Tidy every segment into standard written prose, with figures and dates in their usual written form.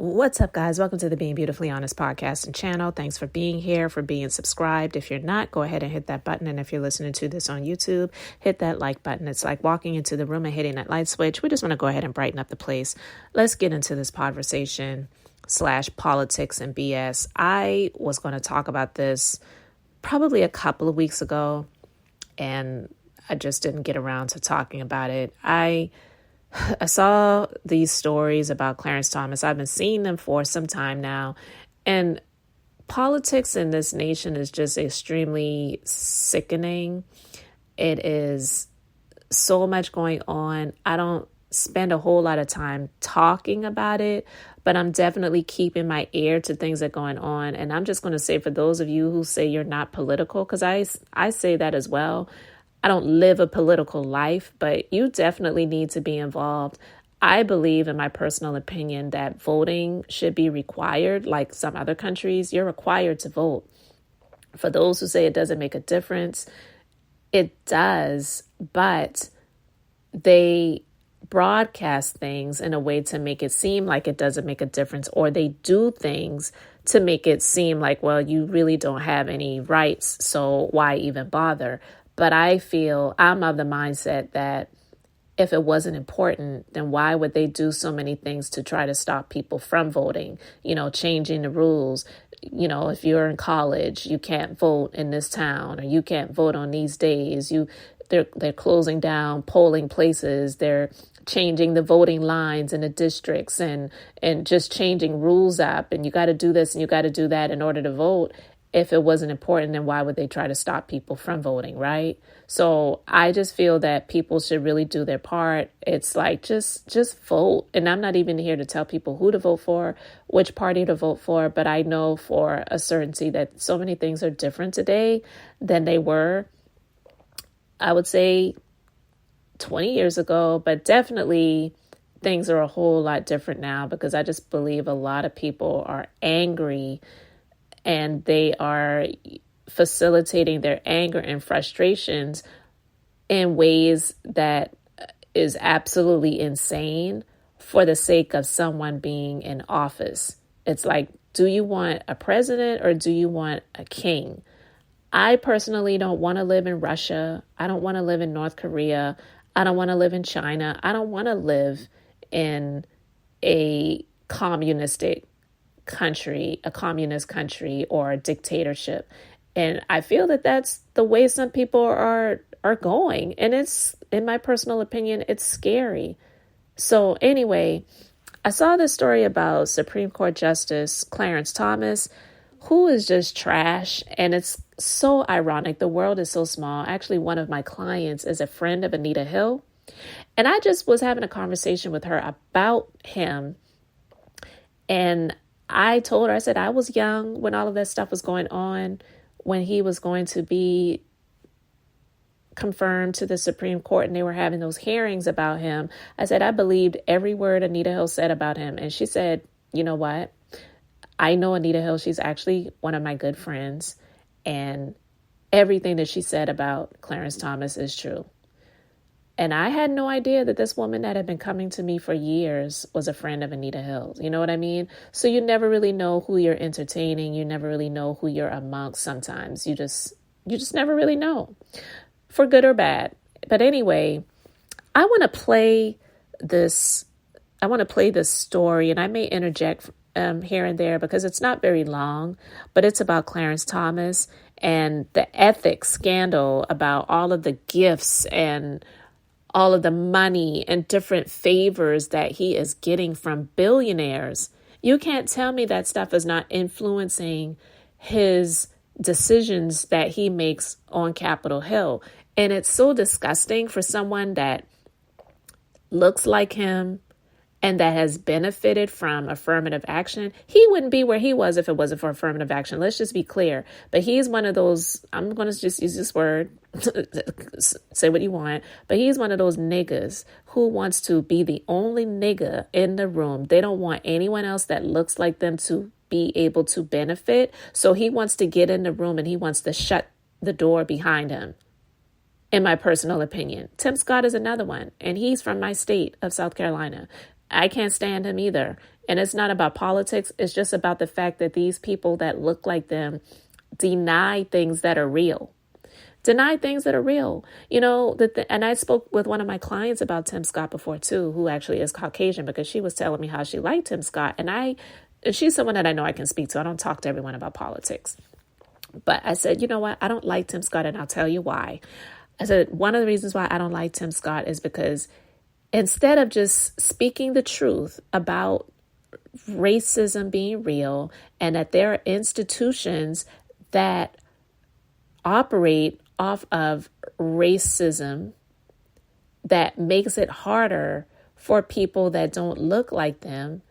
What's up, guys? Welcome to the Being Beautifully Honest podcast and channel. Thanks for being here, for being subscribed. If you're not, go ahead and hit that button. And if you're listening to this on YouTube, hit that like button. It's like walking into the room and hitting that light switch. We just want to go ahead and brighten up the place. Let's get into this conversation / politics and BS. I was going to talk about this probably a couple of weeks ago, and I just didn't get around to talking about it. I saw these stories about Clarence Thomas. I've been seeing them for some time now. And politics in this nation is just extremely sickening. It is so much going on. I don't spend a whole lot of time talking about it, but I'm definitely keeping my ear to things that are going on. And I'm just going to say, for those of you who say you're not political, because I say that as well, I don't live a political life, but you definitely need to be involved. I believe, in my personal opinion, that voting should be required. Like some other countries, you're required to vote. For those who say it doesn't make a difference, it does, but they broadcast things in a way to make it seem like it doesn't make a difference, or they do things to make it seem like, well, you really don't have any rights, so why even bother? But I feel I'm of the mindset that if it wasn't important, then why would they do so many things to try to stop people from voting? You know, changing the rules. You know, if you're in college, you can't vote in this town, or you can't vote on these days. They're closing down polling places. They're changing the voting lines in the districts and just changing rules up. And you got to do this and you got to do that in order to vote. If it wasn't important, then why would they try to stop people from voting, right? So I just feel that people should really do their part. It's like, just vote. And I'm not even here to tell people who to vote for, which party to vote for, but I know for a certainty that so many things are different today than they were, I would say, 20 years ago, but definitely things are a whole lot different now, because I just believe a lot of people are angry, and they are facilitating their anger and frustrations in ways that is absolutely insane for the sake of someone being in office. It's like, do you want a president or do you want a king? I personally don't want to live in Russia. I don't want to live in North Korea. I don't want to live in China. I don't want to live in a communist country or a dictatorship. And I feel that that's the way some people are going. And it's, in my personal opinion, it's scary. So anyway, I saw this story about Supreme Court Justice Clarence Thomas, who is just trash. And it's so ironic. The world is so small. Actually, one of my clients is a friend of Anita Hill. And I just was having a conversation with her about him. And I told her, I said, I was young when all of that stuff was going on, when he was going to be confirmed to the Supreme Court and they were having those hearings about him. I said, I believed every word Anita Hill said about him. And she said, you know what? I know Anita Hill. She's actually one of my good friends. And everything that she said about Clarence Thomas is true. And I had no idea that this woman that had been coming to me for years was a friend of Anita Hill. You know what I mean? So you never really know who you're entertaining. You never really know who you're amongst sometimes. You just never really know, for good or bad. But anyway, I want to play this story, and I may interject here and there because it's not very long, but it's about Clarence Thomas and the ethics scandal about all of the gifts and all of the money and different favors that he is getting from billionaires. You can't tell me that stuff is not influencing his decisions that he makes on Capitol Hill. And it's so disgusting for someone that looks like him and that has benefited from affirmative action. He wouldn't be where he was if it wasn't for affirmative action. Let's just be clear. But he's one of those, I'm going to just use this word, say what you want, but he's one of those niggas who wants to be the only nigga in the room. They don't want anyone else that looks like them to be able to benefit. So he wants to get in the room and he wants to shut the door behind him. In my personal opinion, Tim Scott is another one, and he's from my state of South Carolina. I can't stand him either. And it's not about politics. It's just about the fact that these people that look like them deny things that are real. Deny things that are real. You know, and I spoke with one of my clients about Tim Scott before, too, who actually is Caucasian, because she was telling me how she liked Tim Scott. And she's someone that I know I can speak to. I don't talk to everyone about politics. But I said, you know what? I don't like Tim Scott, and I'll tell you why. I said, one of the reasons why I don't like Tim Scott is because instead of just speaking the truth about racism being real and that there are institutions that operate off of racism that makes it harder for people that don't look like them,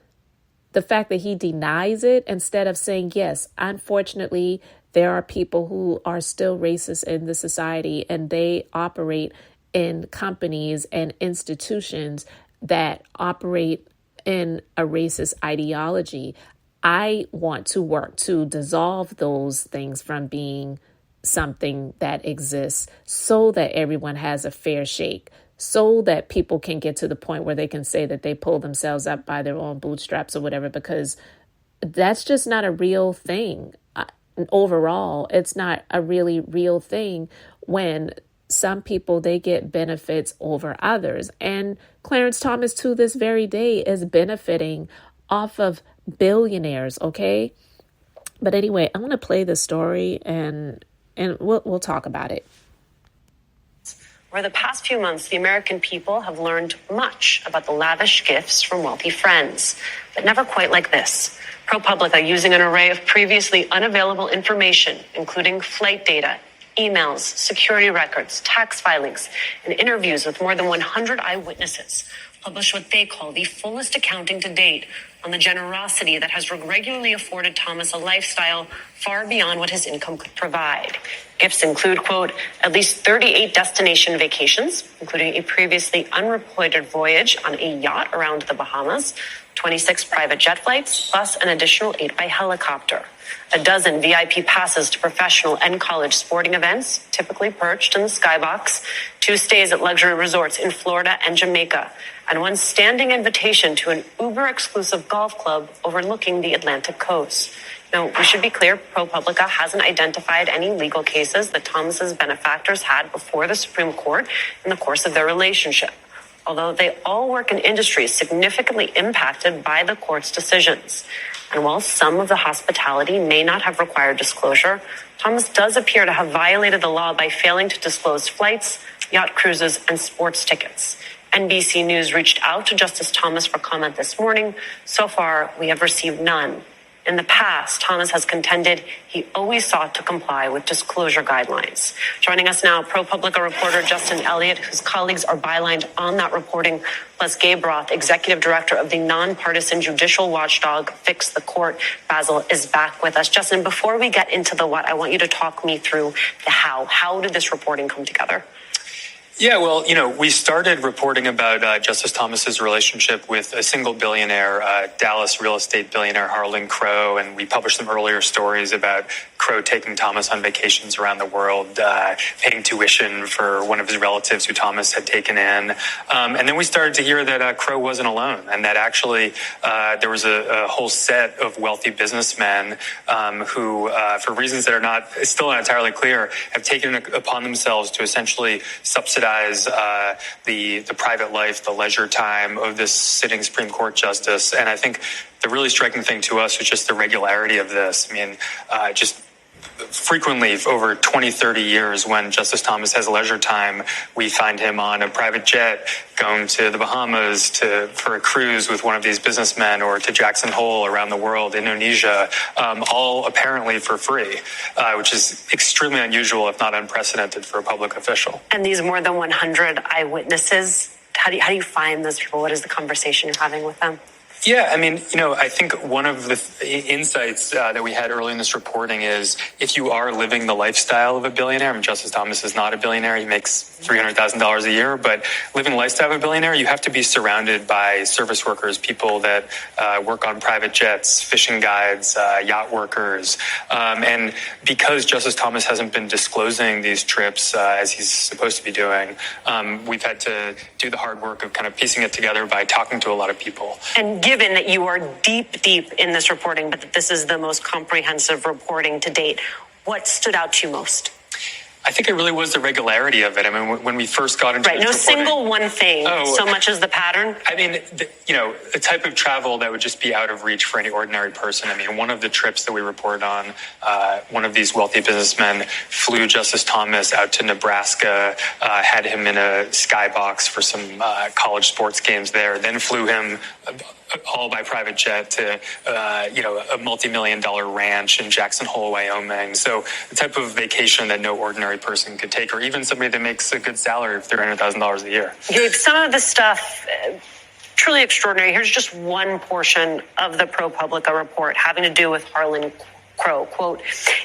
the fact that he denies it instead of saying, yes, unfortunately, there are people who are still racist in the society and they operate in companies and institutions that operate in a racist ideology. I want to work to dissolve those things from being something that exists so that everyone has a fair shake, so that people can get to the point where they can say that they pull themselves up by their own bootstraps or whatever, because that's just not a real thing. Overall, it's not a really real thing when some people, they get benefits over others. And Clarence Thomas, to this very day, is benefiting off of billionaires, okay? But anyway, I'm going to play the story and we'll talk about it. Over the past few months, the American people have learned much about the lavish gifts from wealthy friends, but never quite like this. ProPublica, using an array of previously unavailable information, including flight data, emails, security records, tax filings, and interviews with more than 100 eyewitnesses, published what they call the fullest accounting to date on the generosity that has regularly afforded Thomas a lifestyle far beyond what his income could provide. Gifts include, quote, at least 38 destination vacations, including a previously unreported voyage on a yacht around the Bahamas, 26 private jet flights, plus an additional 8 by helicopter. A dozen VIP passes to professional and college sporting events, typically perched in the skybox, 2 stays at luxury resorts in Florida and Jamaica, and 1 standing invitation to an uber-exclusive golf club overlooking the Atlantic coast. Now, we should be clear, ProPublica hasn't identified any legal cases that Thomas's benefactors had before the Supreme Court in the course of their relationship, although they all work in industries significantly impacted by the court's decisions. And while some of the hospitality may not have required disclosure, Thomas does appear to have violated the law by failing to disclose flights, yacht cruises, and sports tickets. NBC News reached out to Justice Thomas for comment this morning. So far, we have received none. In the past, Thomas has contended he always sought to comply with disclosure guidelines. Joining us now, ProPublica reporter Justin Elliott, whose colleagues are bylined on that reporting, plus Gabe Roth, executive director of the nonpartisan judicial watchdog Fix the Court. Basil is back with us. Justin, before we get into the what, I want you to talk me through the how. How did this reporting come together? Yeah, well, we started reporting about Justice Thomas's relationship with a single billionaire, Dallas real estate billionaire harlancrowe, and we published some earlier stories about Crowe taking Thomas on vacations around the world, paying tuition for one of his relatives who Thomas had taken in. And then we started to hear that Crowe wasn't alone, and that actually there was a whole set of wealthy businessmen who, for reasons that are still not entirely clear, have taken it upon themselves to essentially subsidize the private life, the leisure time of this sitting Supreme Court justice. And I think the really striking thing to us was just the regularity of this. I mean, just frequently over 20, 30 years when Justice Thomas has leisure time, we find him on a private jet going to the Bahamas for a cruise with one of these businessmen, or to Jackson Hole around the world, Indonesia, all apparently for free, which is extremely unusual, if not unprecedented, for a public official. And these more than 100 eyewitnesses, how do you find those people? What is the conversation you're having with them? Yeah, I mean, I think one of the insights that we had early in this reporting is if you are living the lifestyle of a billionaire, I mean, Justice Thomas is not a billionaire. He makes $300,000 a year, but living the lifestyle of a billionaire, you have to be surrounded by service workers, people that work on private jets, fishing guides, yacht workers. And because Justice Thomas hasn't been disclosing these trips as he's supposed to be doing, we've had to do the hard work of kind of piecing it together by talking to a lot of people. And given that you are deep in this reporting, but that this is the most comprehensive reporting to date, what stood out to you most? I think it really was the regularity of it. I mean, when we first got into no reporting, single one thing, so much as the pattern. I mean, the type of travel that would just be out of reach for any ordinary person. I mean, one of the trips that we reported on, one of these wealthy businessmen flew Justice Thomas out to Nebraska, had him in a skybox for some college sports games there, then flew him all by private jet to, a multi-million-dollar ranch in Jackson Hole, Wyoming. So the type of vacation that no ordinary person could take, or even somebody that makes a good salary of $300,000 a year. Some of the stuff truly extraordinary. Here's just one portion of the ProPublica report having to do with Harlan Crowe. Quote,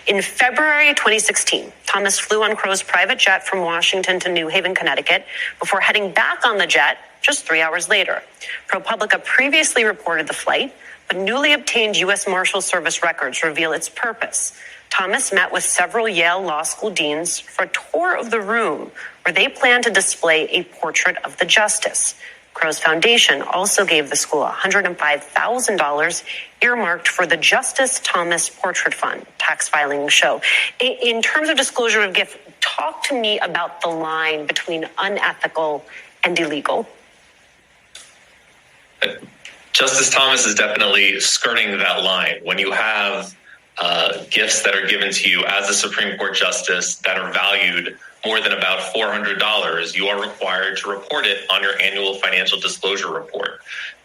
in February 2016, Thomas flew on Crowe's private jet from Washington to New Haven, Connecticut, before heading back on the jet just 3 hours later. ProPublica previously reported the flight, but newly obtained U.S. Marshal Service records reveal its purpose. Thomas met with several Yale Law School deans for a tour of the room where they plan to display a portrait of the justice. Crowe's foundation also gave the school $105,000 earmarked for the Justice Thomas Portrait Fund, tax filing show. In terms of disclosure of gift, talk to me about the line between unethical and illegal. Justice Thomas is definitely skirting that line. When you have gifts that are given to you as a Supreme Court justice that are valued more than about $400, you are required to report it on your annual financial disclosure report.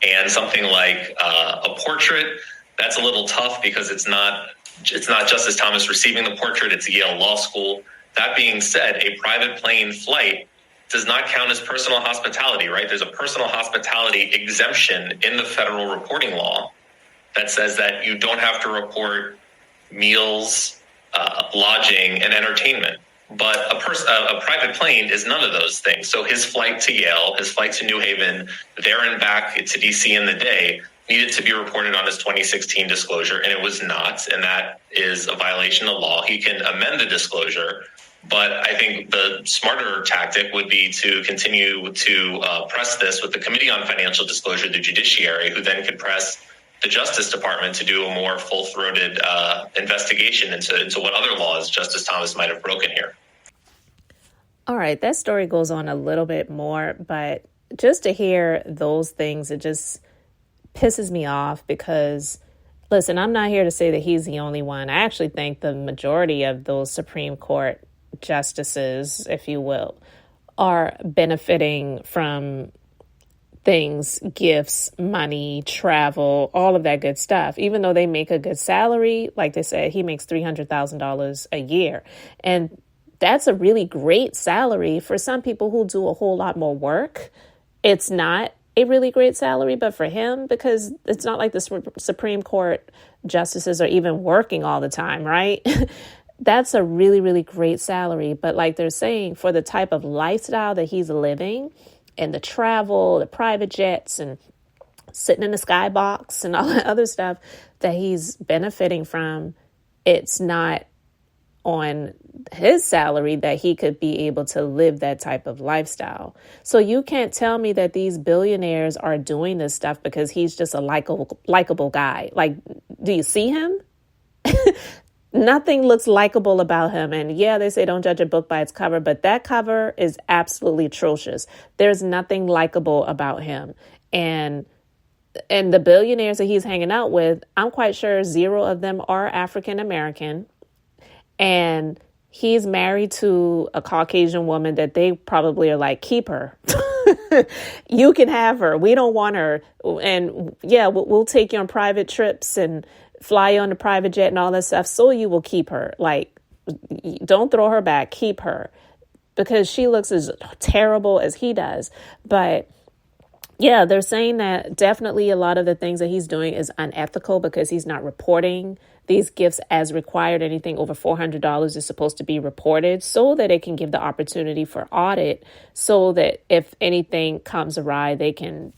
And something like a portrait, that's a little tough because it's not Justice Thomas receiving the portrait, it's Yale Law School. That being said, a private plane flight does not count as personal hospitality, right? There's a personal hospitality exemption in the federal reporting law that says that you don't have to report meals, lodging, and entertainment. But a private plane is none of those things. So his flight to Yale, his flight to New Haven, there and back to D.C. in the day needed to be reported on his 2016 disclosure, and it was not, and that is a violation of law. He can amend the disclosure, but I think the smarter tactic would be to continue to press this with the Committee on Financial Disclosure, the judiciary, who then could press the Justice Department to do a more full-throated investigation into what other laws Justice Thomas might have broken here. All right, that story goes on a little bit more, but just to hear those things, it just pisses me off because, listen, I'm not here to say that he's the only one. I actually think the majority of those Supreme Court justices, if you will, are benefiting from things, gifts, money, travel, all of that good stuff. Even though they make a good salary, like they said, he makes $300,000 a year. And that's a really great salary for some people who do a whole lot more work. It's not a really great salary, but for him, because it's not like the Supreme Court justices are even working all the time, right? That's a really, really great salary. But like they're saying, for the type of lifestyle that he's living and the travel, the private jets and sitting in the skybox and all that other stuff that he's benefiting from, it's not on his salary that he could be able to live that type of lifestyle. So you can't tell me that these billionaires are doing this stuff because he's just a likable guy. Like, do you see him? Nothing looks likable about him. And yeah, they say don't judge a book by its cover, but that cover is absolutely atrocious. There's nothing likable about him. And the billionaires that he's hanging out with, I'm quite sure 0 of them are African American. And he's married to a Caucasian woman that they probably are like, keep her. You can have her. We don't want her. And yeah, we'll take you on private trips and fly you on the private jet and all that stuff. So you will keep her. Like, don't throw her back. Keep her because she looks as terrible as he does. But Yeah, they're saying that definitely a lot of the things that he's doing is unethical because he's not reporting these gifts as required. Anything over $400 is supposed to be reported so that it can give the opportunity for audit, so that if anything comes awry, they can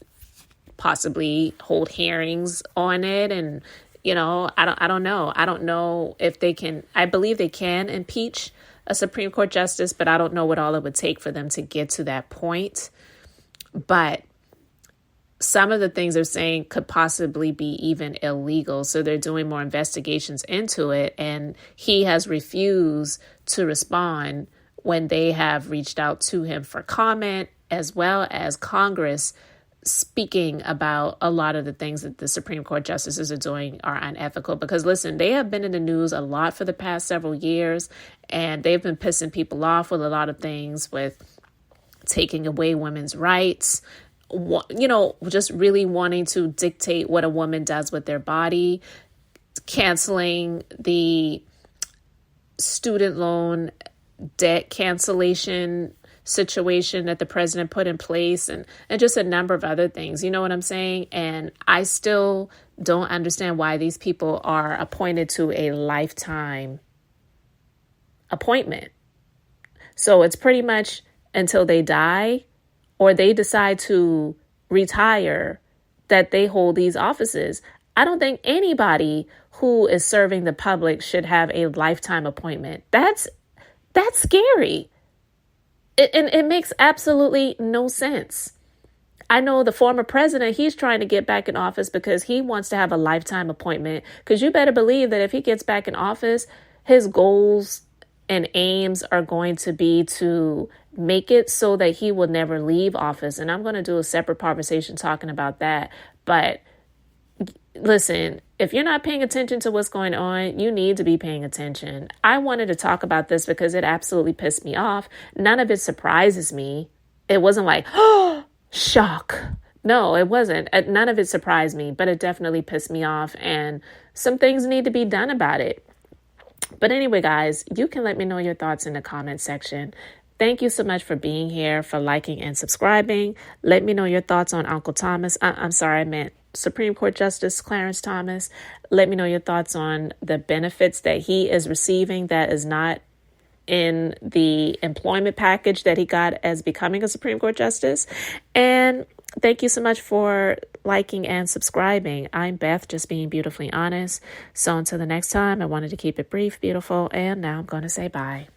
possibly hold hearings on it. And, I don't know. I don't know if they can. I believe they can impeach a Supreme Court justice, but I don't know what all it would take for them to get to that point. But some of the things they're saying could possibly be even illegal. So they're doing more investigations into it. And he has refused to respond when they have reached out to him for comment, as well as Congress speaking about a lot of the things that the Supreme Court justices are doing are unethical. Because listen, they have been in the news a lot for the past several years, and they've been pissing people off with a lot of things, with taking away women's rights, just really wanting to dictate what a woman does with their body, canceling the student loan debt cancellation situation that the president put in place, and just a number of other things. You know what I'm saying? And I still don't understand why these people are appointed to a lifetime appointment. So it's pretty much until they die or they decide to retire that they hold these offices. I don't think anybody who is serving the public should have a lifetime appointment. That's scary. It makes absolutely no sense. I know the former president, he's trying to get back in office because he wants to have a lifetime appointment. Because you better believe that if he gets back in office, his goals and aims are going to be to make it so that he will never leave office. And I'm going to do a separate conversation talking about that. But listen, if you're not paying attention to what's going on, you need to be paying attention. I wanted to talk about this because it absolutely pissed me off. None of it surprises me. It wasn't like, oh, shock. No, it wasn't. None of it surprised me, but it definitely pissed me off. And some things need to be done about it. But anyway, guys, you can let me know your thoughts in the comment section. Thank you so much for being here, for liking and subscribing. Let me know your thoughts on Uncle Thomas. I'm sorry, I meant Supreme Court Justice Clarence Thomas. Let me know your thoughts on the benefits that he is receiving that is not in the employment package that he got as becoming a Supreme Court Justice. And thank you so much for liking and subscribing. I'm Beth, just being beautifully honest. So until the next time, I wanted to keep it brief, beautiful, and now I'm going to say bye.